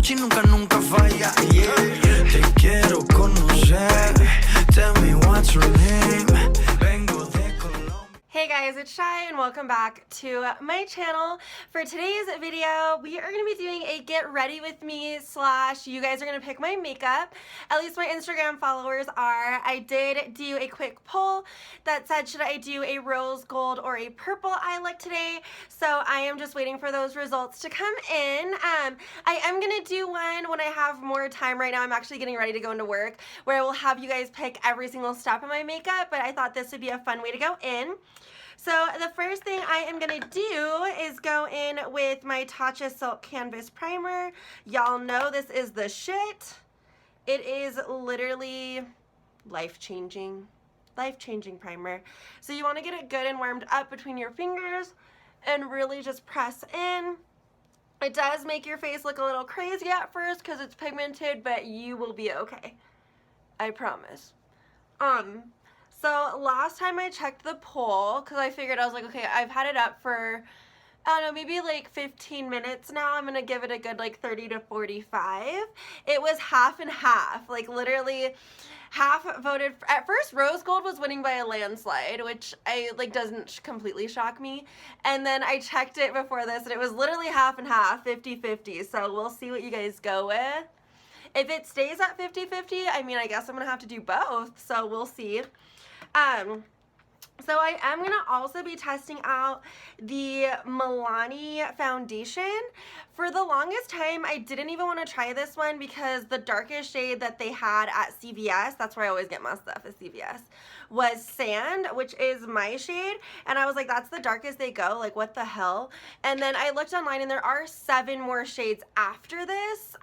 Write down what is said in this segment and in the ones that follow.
noche y nunca, nunca falla. Yeah. Te quiero conocer. Tell me what's your name. Vengo de Colombia. Hey guys, it's Shy and welcome back to my channel. For today's video, we are going to be doing a get ready with me / you guys are going to pick my makeup. At least my Instagram followers are. I did do a quick poll that said should I do a rose gold or a purple eye look today. So I am just waiting for those results to come in. I am going to do one when I have more time. Right now I'm actually getting ready to go into work where I will have you guys pick every single step of my makeup, but I thought this would be a fun way to go in. So the first thing I am going to do is go in with my Tatcha Silk Canvas Primer. Y'all know this is the shit. It is literally life-changing primer. So you want to get it good and warmed up between your fingers and really just press in. It does make your face look a little crazy at first because it's pigmented, but you will be okay. I promise. So last time I checked the poll, because I figured, I was like, okay, I've had it up for, I don't know, maybe like 15 minutes now. I'm going to give it a good like 30 to 45. It was half and half, like literally half voted. At first, rose gold was winning by a landslide, which doesn't completely shock me. And then I checked it before this and it was literally half and half, 50-50. So we'll see what you guys go with. If it stays at 50-50, I mean, I guess I'm going to have to do both. So we'll see. So I am going to also be testing out the Milani foundation. For the longest time, I didn't even want to try this one because the darkest shade that they had at CVS, that's where I always get my stuff at CVS, was Sand, which is my shade. And I was like, that's the darkest they go, like what the hell? And then I looked online and there are 7 more shades after this.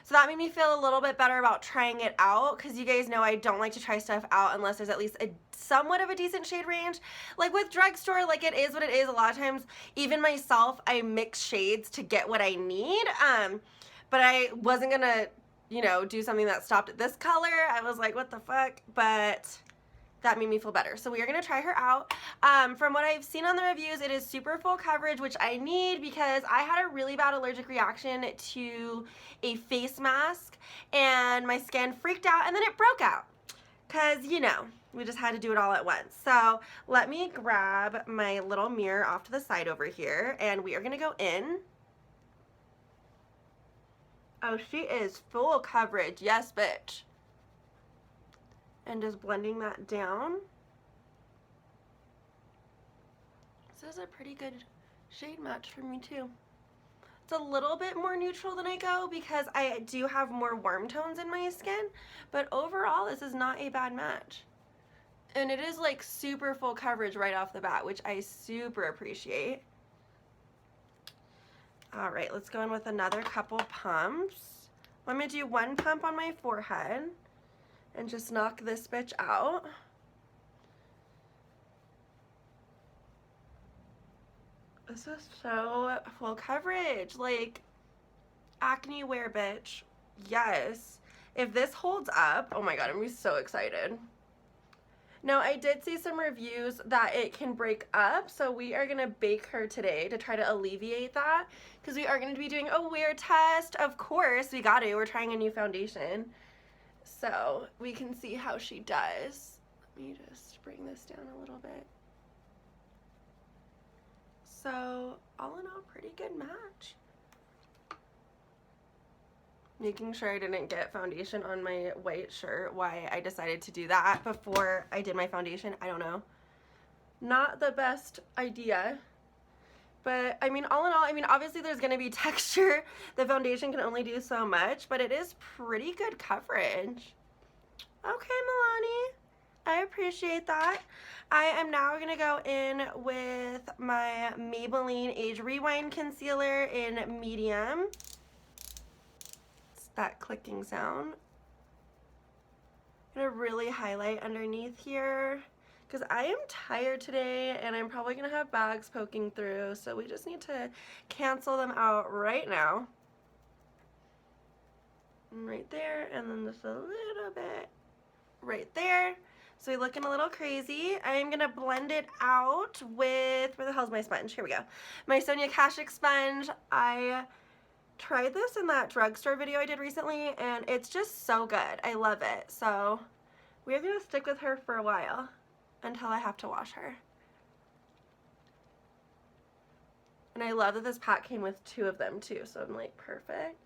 So that made me feel a little bit better about trying it out because you guys know I don't like to try stuff out unless there's at least a somewhat of a decent shade range. Like with drugstore, like it is what it is. A lot of times, even myself, I mix shades to get what I need. But I wasn't gonna, you know, do something that stopped at this color. I was like, what the fuck? But that made me feel better. So we are going to try her out. From what I've seen on the reviews, it is super full coverage, which I need because I had a really bad allergic reaction to a face mask and my skin freaked out and then it broke out because, you know, we just had to do it all at once. So let me grab my little mirror off to the side over here and we are going to go in. Oh, she is full coverage. Yes, bitch. And just blending that down. This is a pretty good shade match for me too. It's a little bit more neutral than I go because I do have more warm tones in my skin, but overall this is not a bad match. And it is like super full coverage right off the bat, which I super appreciate. All right, let's go in with another couple pumps. I'm gonna do one pump on my forehead and just knock this bitch out. This is so full coverage, like acne wear, bitch. Yes. If this holds up, oh my god, I'm gonna be so excited. Now, I did see some reviews that it can break up, so we are gonna bake her today to try to alleviate that, because we are gonna be doing a wear test. Of course, we got to. We're trying a new foundation. So we can see how she does. Let me just bring this down a little bit. So all in all, pretty good match. Making sure I didn't get foundation on my white shirt. Why I decided to do that before I did my foundation, I don't know. Not the best idea. But, I mean, all in all, I mean, obviously there's going to be texture. The foundation can only do so much, but it is pretty good coverage. Okay, Milani. I appreciate that. I am now going to go in with my Maybelline Age Rewind Concealer in medium. It's that clicking sound. I'm going to really highlight underneath here, because I am tired today and I'm probably going to have bags poking through, so we just need to cancel them out right now. Right there, and then just a little bit right there. So we're looking a little crazy. I'm going to blend it out with, where the hell's my sponge? Here we go. My Sonia Kashuk sponge. I tried this in that drugstore video I did recently, and it's just so good. I love it. So we're going to stick with her for a while until I have to wash her. And I love that this pack came with 2 of them too, so I'm like, perfect.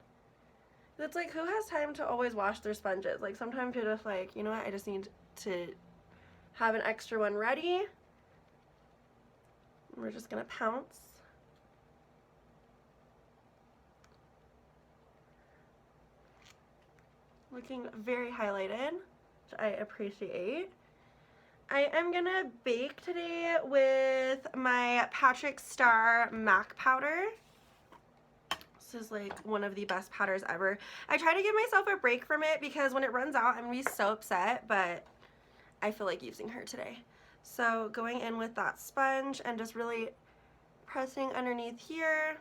It's like, who has time to always wash their sponges? Like, sometimes you're just like, you know what, I just need to have an extra one ready. We're just gonna pounce. Looking very highlighted, which I appreciate. I am gonna bake today with my Patrick Star MAC powder. This is like one of the best powders ever. I try to give myself a break from it because when it runs out, I'm gonna be so upset, but I feel like using her today. So going in with that sponge and just really pressing underneath here.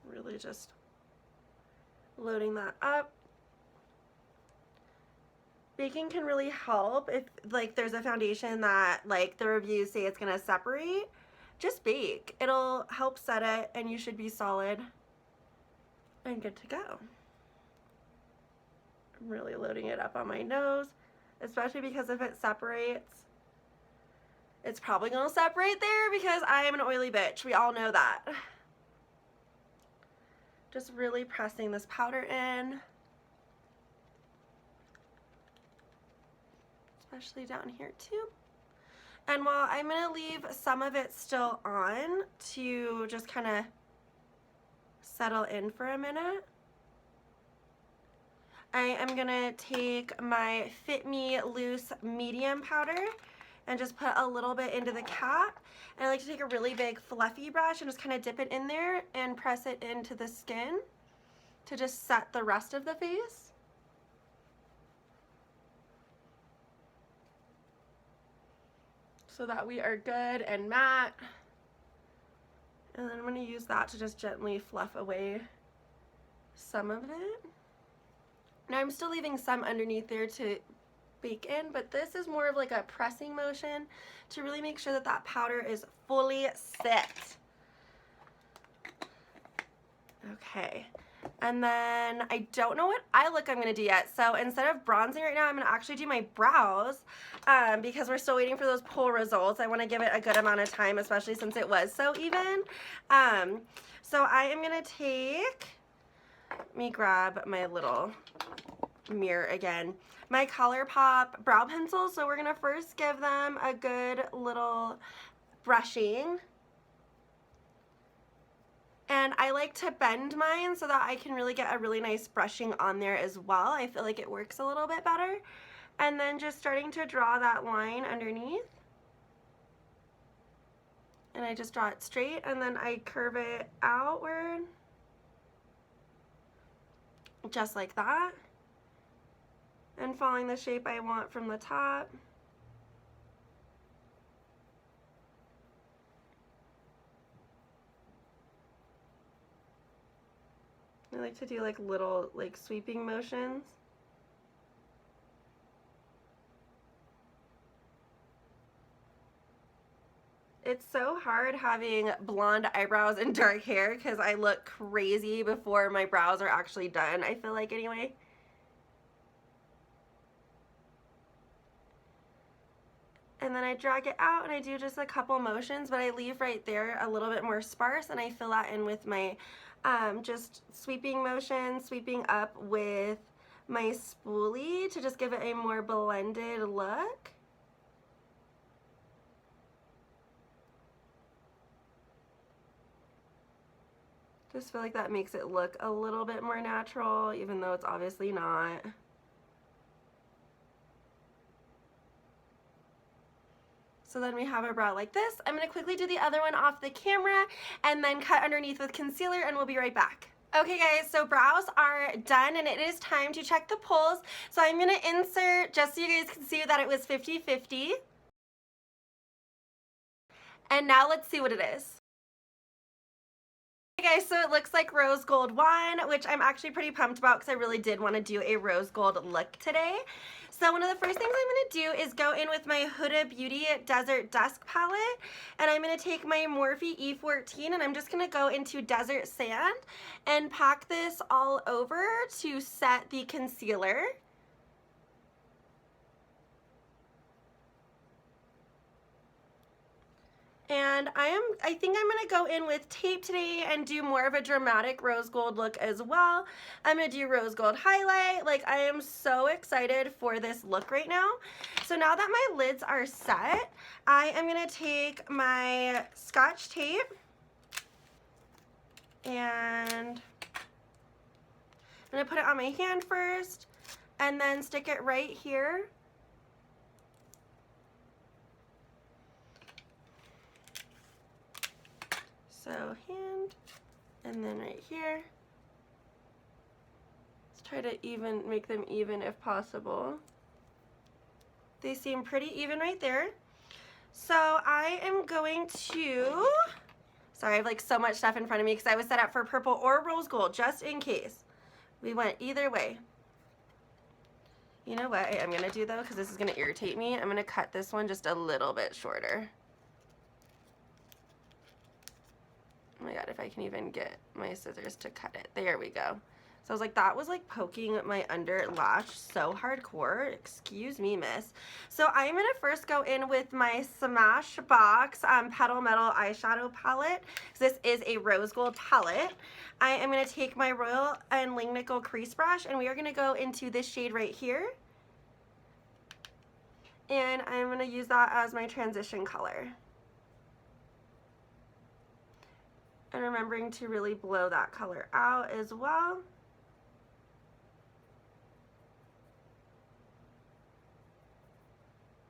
Really just loading that up. Baking can really help if like there's a foundation that like the reviews say it's gonna separate. Just bake. It'll help set it and you should be solid and good to go. I'm really loading it up on my nose, especially because if it separates, it's probably gonna separate there because I am an oily bitch. We all know that. Just really pressing this powder in, especially down here too. And while I'm gonna leave some of it still on to just kind of settle in for a minute, I am gonna take my Fit Me Loose Medium powder and just put a little bit into the cap. And I like to take a really big fluffy brush and just kind of dip it in there and press it into the skin to just set the rest of the face. So that we are good and matte. And then I'm going to use that to just gently fluff away some of it. Now I'm still leaving some underneath there to bake in, but this is more of like a pressing motion to really make sure that that powder is fully set. Okay, and then I don't know what eye look I'm gonna do yet, so instead of bronzing right now, I'm gonna actually do my brows because we're still waiting for those poll results. I want to give it a good amount of time, especially since it was so even. So I am gonna take, let me grab my little mirror again, my ColourPop brow pencils. So we're gonna first give them a good little brushing, and I like to bend mine so that I can really get a really nice brushing on there as well. I feel like it works a little bit better. And then just starting to draw that line underneath, and I just draw it straight and then I curve it outward just like that, and following the shape I want from the top. I like to do like little like sweeping motions. It's so hard having blonde eyebrows and dark hair because I look crazy before my brows are actually done, I feel like, anyway. And then I drag it out and I do just a couple motions, but I leave right there a little bit more sparse, and I fill that in with my just sweeping motion, sweeping up with my spoolie to just give it a more blended look. Just feel like that makes it look a little bit more natural, even though it's obviously not. So then we have a brow like this. I'm going to quickly do the other one off the camera and then cut underneath with concealer, and we'll be right back. Okay guys, so brows are done and it is time to check the polls. So I'm going to insert just so you guys can see that it was 50-50. And now let's see what it is. Hey guys, so it looks like rose gold won, which I'm actually pretty pumped about because I really did want to do a rose gold look today. So one of the first things I'm going to do is go in with my Huda Beauty Desert Dusk palette, and I'm going to take my Morphe E14 and I'm just going to go into Desert Sand and pack this all over to set the concealer. And I think I'm gonna go in with tape today and do more of a dramatic rose gold look as well. I'm gonna do rose gold highlight. Like, I am so excited for this look right now. So now that my lids are set, I am gonna take my Scotch tape and I'm gonna put it on my hand first and then stick it right here. So hand, and then right here. Let's try to make them even if possible. They seem pretty even right there. So I am going to, sorry, I have like so much stuff in front of me because I was set up for purple or rose gold, just in case. We went either way. You know what I'm gonna do though, because this is gonna irritate me, I'm gonna cut this one just a little bit shorter. Oh my god, if I can even get my scissors to cut it. There we go. So I was like, that was like poking my under lash so hardcore. Excuse me, miss. So I'm going to first go in with my Smashbox Petal Metal eyeshadow palette. This is a rose gold palette. I am going to take my Royal and Langnickel crease brush and we are going to go into this shade right here. And I'm going to use that as my transition color. And remembering to really blow that color out as well.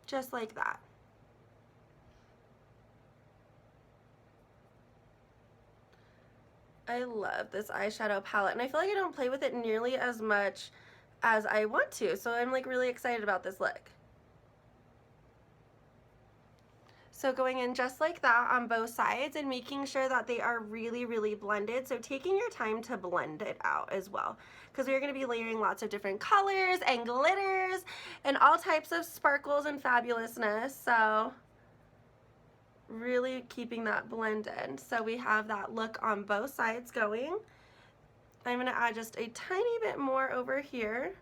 Just like that. I love this eyeshadow palette and I feel like I don't play with it nearly as much as I want to, so I'm like really excited about this look. So going in just like that on both sides and making sure that they are really, really blended. So taking your time to blend it out as well, because we're going to be layering lots of different colors and glitters and all types of sparkles and fabulousness. So really keeping that blended. So we have that look on both sides going. I'm going to add just a tiny bit more over here.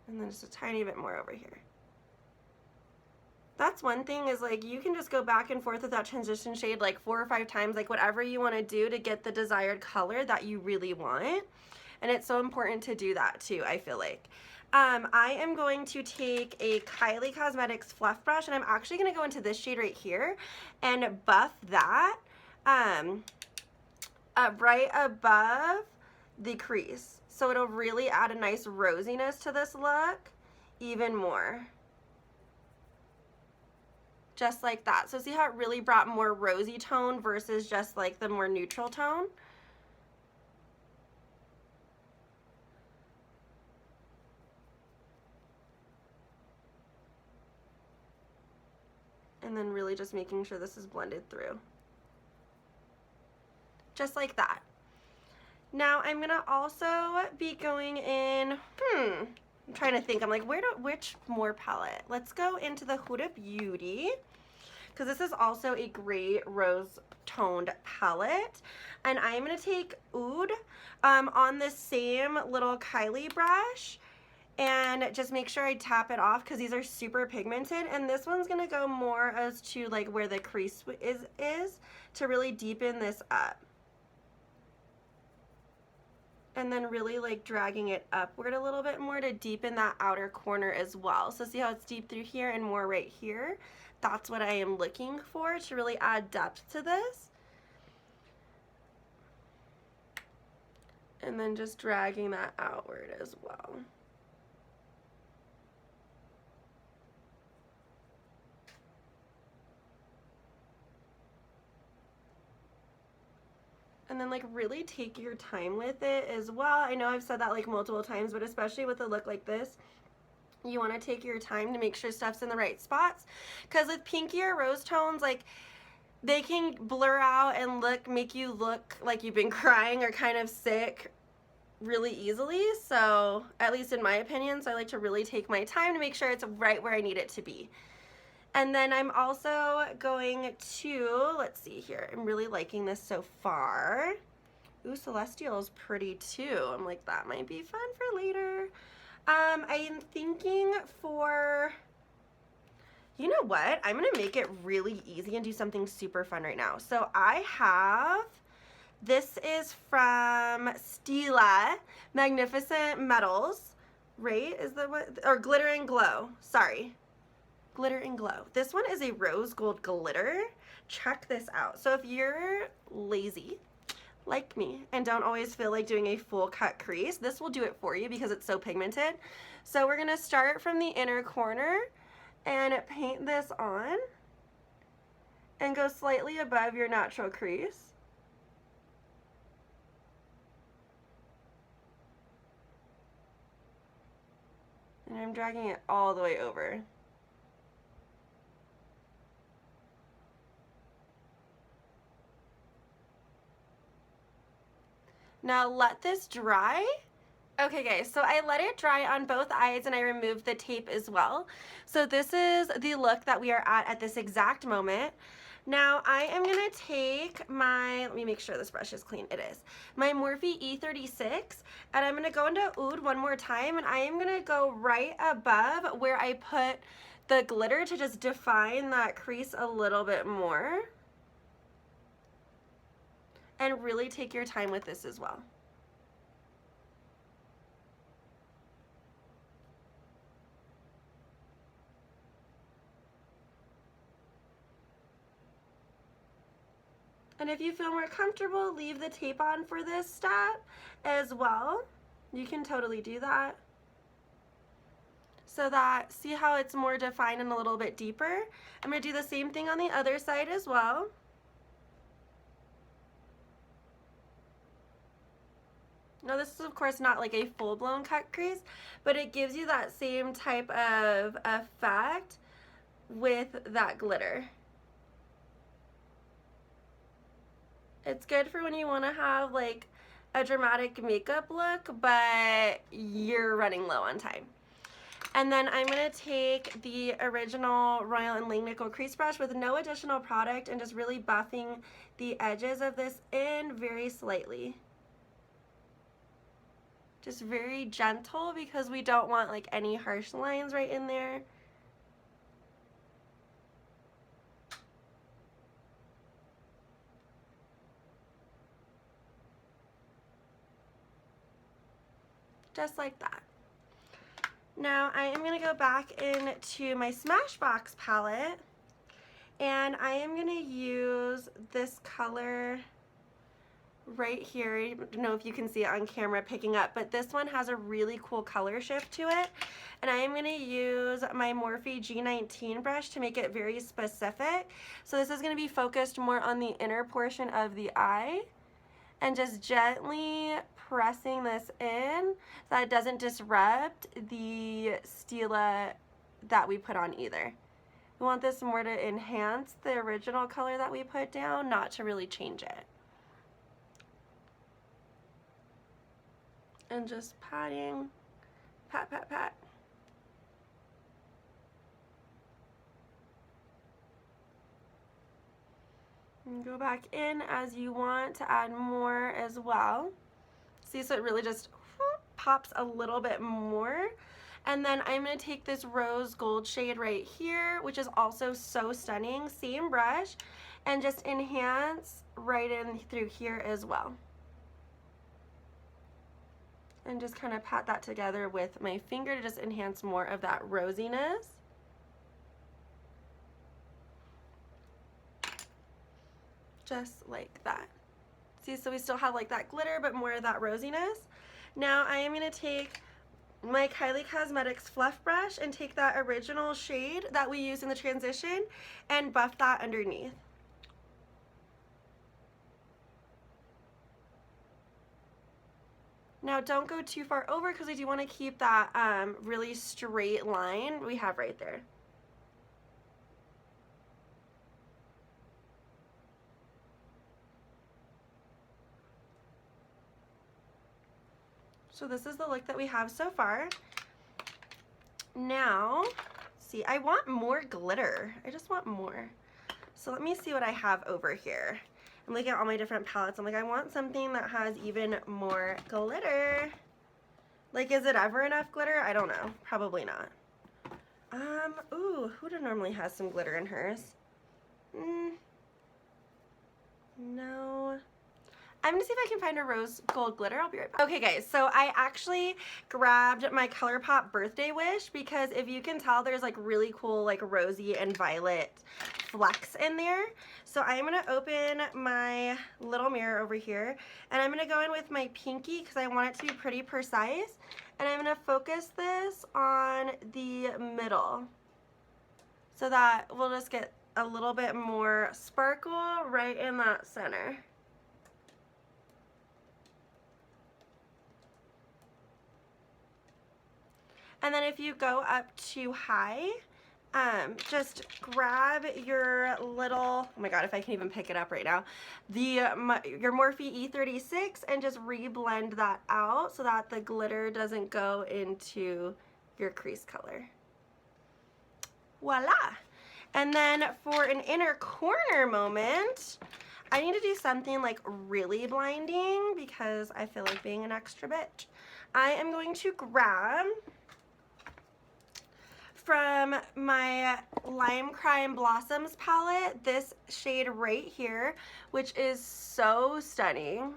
And then just a tiny bit more over here. That's one thing, is like you can just go back and forth with that transition shade like 4 or 5 times, like whatever you want to do to get the desired color that you really want. And it's so important to do that too, I feel like. I am going to take a Kylie Cosmetics fluff brush and I'm actually going to go into this shade right here and buff that right above the crease. So it'll really add a nice rosiness to this look even more. Just like that. So see how it really brought more rosy tone versus just like the more neutral tone? And then really just making sure this is blended through. Just like that. Now I'm gonna also be going in, I'm trying to think, I'm like, which more palette? Let's go into the Huda Beauty, because this is also a great rose toned palette. And I'm going to take Oud on the same little Kylie brush and just make sure I tap it off because these are super pigmented. And this one's going to go more as to like where the crease is to really deepen this up. And then really like dragging it upward a little bit more to deepen that outer corner as well. So see how it's deep through here and more right here? That's what I am looking for to really add depth to this. And then just dragging that outward as well. And then like really take your time with it as well. I know I've said that like multiple times, but especially with a look like this, you want to take your time to make sure stuff's in the right spots. Because with pinkier rose tones, like they can blur out and make you look like you've been crying or kind of sick really easily. So at least in my opinion, so I like to really take my time to make sure it's right where I need it to be. And then I'm also going to, let's see here, I'm really liking this so far. Ooh, Celestial is pretty too. I'm like, that might be fun for later. I am thinking for, you know what? I'm gonna make it really easy and do something super fun right now. So I have, this is from Stila, Magnificent Metals, right? Is that what, or Glitter and Glow, sorry. Glitter and Glow. This one is a rose gold glitter. Check this out. So if you're lazy, like me, and don't always feel like doing a full cut crease, this will do it for you because it's so pigmented. So we're gonna start from the inner corner and paint this on and go slightly above your natural crease. And I'm dragging it all the way over. Now let this dry. Okay guys, so I let it dry on both eyes and I removed the tape as well. So this is the look that we are at this exact moment. Now I am gonna take my, let me make sure this brush is clean, it is, my Morphe E36, and I'm gonna go into Oud one more time, and I am gonna go right above where I put the glitter to just define that crease a little bit more. And really take your time with this as well. And if you feel more comfortable, leave the tape on for this step as well. You can totally do that. So that, see how it's more defined and a little bit deeper? I'm gonna do the same thing on the other side as well. Now this is of course not like a full-blown cut crease, but it gives you that same type of effect with that glitter. It's good for when you want to have like a dramatic makeup look, but you're running low on time. And then I'm going to take the original Royal & Langnickel crease brush with no additional product and just really buffing the edges of this in very slightly. Just very gentle because we don't want like any harsh lines right in there. Just like that. Now I am going to go back into my Smashbox palette and I am going to use this color right here. I don't know if you can see it on camera picking up, but this one has a really cool color shift to it. And I am going to use my Morphe G19 brush to make it very specific. So this is going to be focused more on the inner portion of the eye and just gently pressing this in so that it doesn't disrupt the Stila that we put on either. We want this more to enhance the original color that we put down, not to really change it. And just patting, pat, pat, pat. And go back in as you want to add more as well. See, so it really just pops a little bit more. And then I'm going to take this rose gold shade right here, which is also so stunning, same brush, and just enhance right in through here as well. And just kind of pat that together with my finger to just enhance more of that rosiness. Just like that. See, so we still have like that glitter, but more of that rosiness. Now I am going to take my Kylie Cosmetics fluff brush and take that original shade that we used in the transition and buff that underneath. Now don't go too far over because I do want to keep that really straight line we have right there. So this is the look that we have so far. Now, see, I want more glitter. I just want more. So let me see what I have over here. I'm looking at all my different palettes. I'm like, I want something that has even more glitter. Like, is it ever enough glitter? I don't know. Probably not. Ooh, Huda normally has some glitter in hers. No. I'm gonna see if I can find a rose gold glitter. I'll be right back. Okay guys, so I actually grabbed my ColourPop birthday wish because if you can tell, there's like really cool like rosy and violet flecks in there. So I'm gonna open my little mirror over here and I'm gonna go in with my pinky because I want it to be pretty precise. And I'm gonna focus this on the middle so that we'll just get a little bit more sparkle right in that center. And then if you go up too high, just grab your little, oh my god, if I can even pick it up right now, your Morphe E36 and just reblend that out so that the glitter doesn't go into your crease color. Voila! And then for an inner corner moment, I need to do something like really blinding because I feel like being an extra bitch. I am going to grab from my Lime Crime Blossoms palette this shade right here, which is so stunning.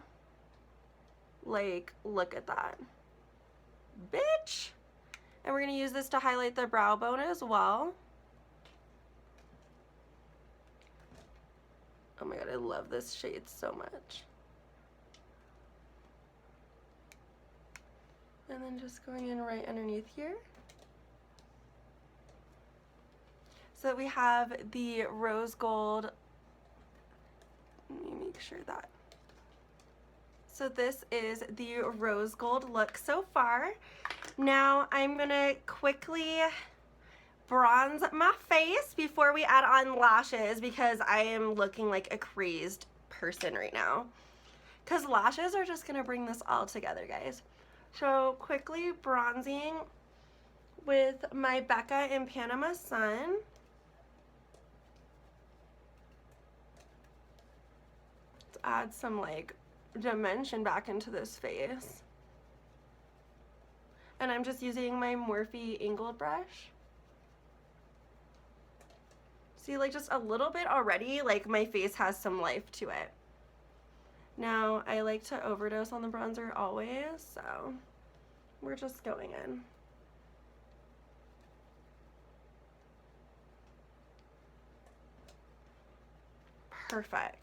Like, look at that. Bitch! And we're going to use this to highlight the brow bone as well. Oh my god, I love this shade so much. And then just going in right underneath here. So we have the rose gold. Let me make sure that. So this is the rose gold look so far. Now I'm gonna quickly bronze my face before we add on lashes because I am looking like a crazed person right now. Because lashes are just gonna bring this all together, guys. So quickly bronzing with my Becca in Panama Sun. Add some like dimension back into this face. And I'm just using my Morphe Ingold brush. See, like just a little bit already, like my face has some life to it. Now, I like to overdose on the bronzer always, so we're just going in. Perfect.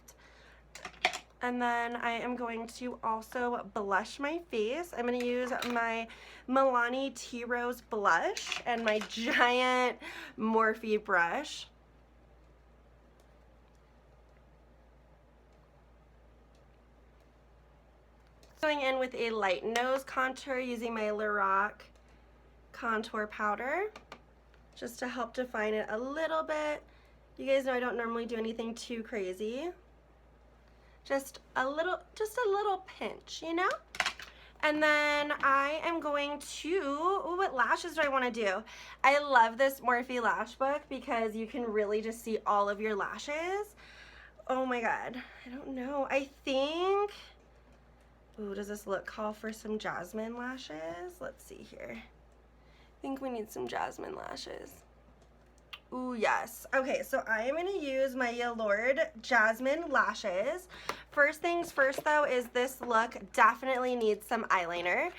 And then I am going to also blush my face. I'm going to use my Milani Tea Rose blush and my giant Morphe brush. Going in with a light nose contour using my Lorac contour powder just to help define it a little bit. You guys know I don't normally do anything too crazy. Just a little pinch, you know? And then I am going to, ooh, what lashes do I want to do? I love this Morphe lash book because you can really just see all of your lashes. Oh my god, I don't know. I think, ooh, does this look call for some jasmine lashes? Let's see here. I think we need some jasmine lashes. Ooh, yes. Okay, so I am going to use my Yalord Jasmine lashes. First things first, though, is this look definitely needs some eyeliner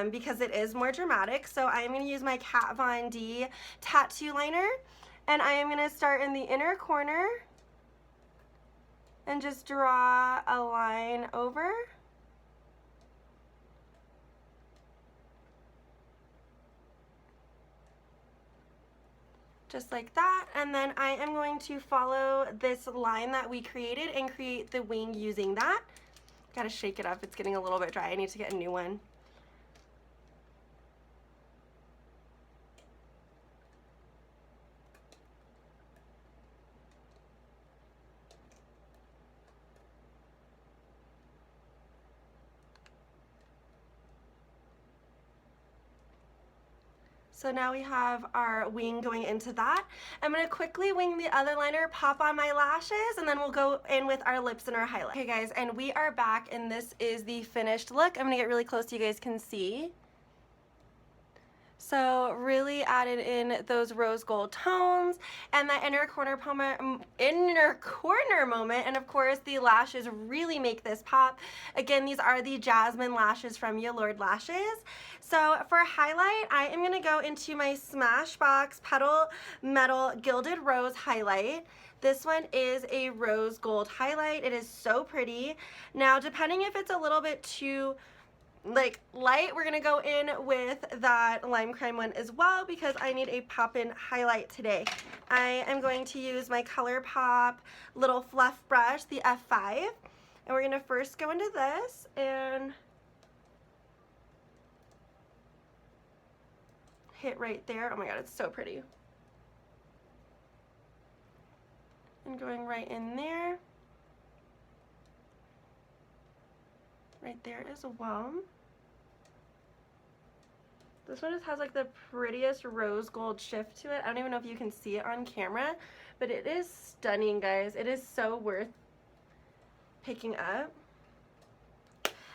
because it is more dramatic. So I am going to use my Kat Von D tattoo liner, and I am going to start in the inner corner and just draw a line over. Just like that, and then I am going to follow this line that we created and create the wing using that. Gotta shake it up, it's getting a little bit dry. I need to get a new one. So now we have our wing going into that. I'm going to quickly wing the other liner, pop on my lashes, and then we'll go in with our lips and our highlight. Okay guys, and we are back, and this is the finished look. I'm going to get really close so you guys can see. So really added in those rose gold tones and that inner corner moment, and of course the lashes really make this pop. Again, these are the Jasmine lashes from Yalord Lashes. So for highlight, I am going to go into my Smashbox Petal Metal Gilded Rose highlight. This one is a rose gold highlight. It is so pretty. Now, depending if it's a little bit too like light, we're gonna go in with that lime crime one as well, because I need a pop-in highlight today. I am going to use my ColourPop little fluff brush, the F5, and we're gonna first go into this and hit right there. Oh my god, it's so pretty. And going right in there, right there as well. This one just has like the prettiest rose gold shift to it. I don't even know if you can see it on camera, but it is stunning, guys. It is so worth picking up.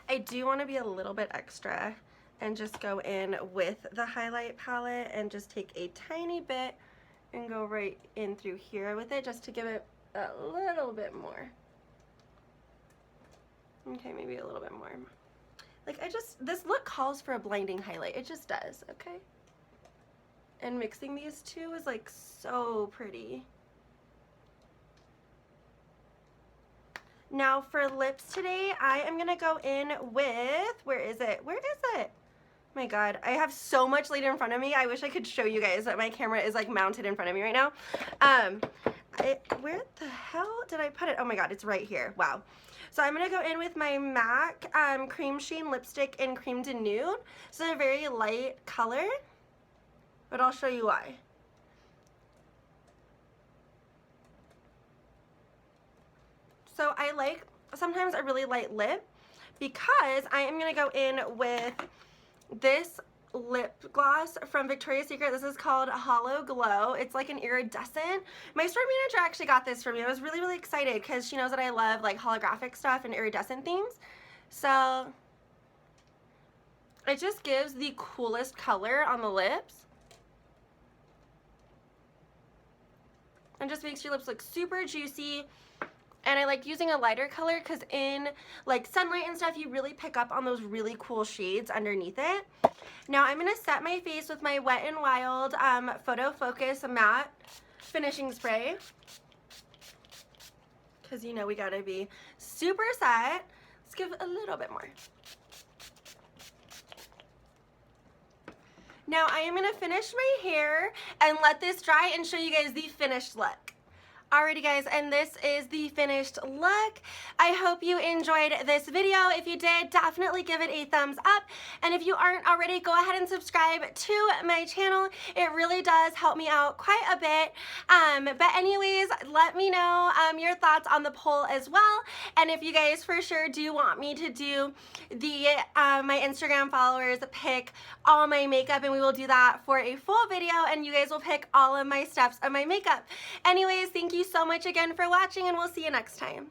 I do want to be a little bit extra and just go in with the highlight palette and just take a tiny bit and go right in through here with it, just to give it a little bit more. Okay, maybe a little bit more. Like, this look calls for a blinding highlight. It just does, okay? And mixing these two is like so pretty. Now for lips today, I am gonna go in with, where is it? Where is it? My god, I have so much light in front of me. I wish I could show you guys that my camera is like mounted in front of me right now. Where the hell did I put it? Oh my god, it's right here. Wow. So I'm going to go in with my MAC Cream Sheen Lipstick in Cream de Nude. It's a very light color, but I'll show you why. So I like sometimes a really light lip, because I am going to go in with this lip gloss from Victoria's Secret. This is called Hollow Glow. It's like an iridescent. My store manager actually got this for me. I was really, really excited because she knows that I love like holographic stuff and iridescent things. So it just gives the coolest color on the lips and just makes your lips look super juicy. And I like using a lighter color because in like sunlight and stuff, you really pick up on those really cool shades underneath it. Now I'm going to set my face with my Wet n Wild Photo Focus Matte Finishing Spray, because you know we gotta be super set. Let's give a little bit more. Now I am going to finish my hair and let this dry and show you guys the finished look. Alrighty guys, and this is the finished look. I hope you enjoyed this video. If you did, definitely give it a thumbs up. And if you aren't already, go ahead and subscribe to my channel. It really does help me out quite a bit. But anyways, let me know your thoughts on the poll as well. And if you guys for sure do want me to do the my Instagram followers pick all my makeup, and we will do that for a full video, and you guys will pick all of my steps of my makeup. Anyways, thank you so much again for watching, and we'll see you next time.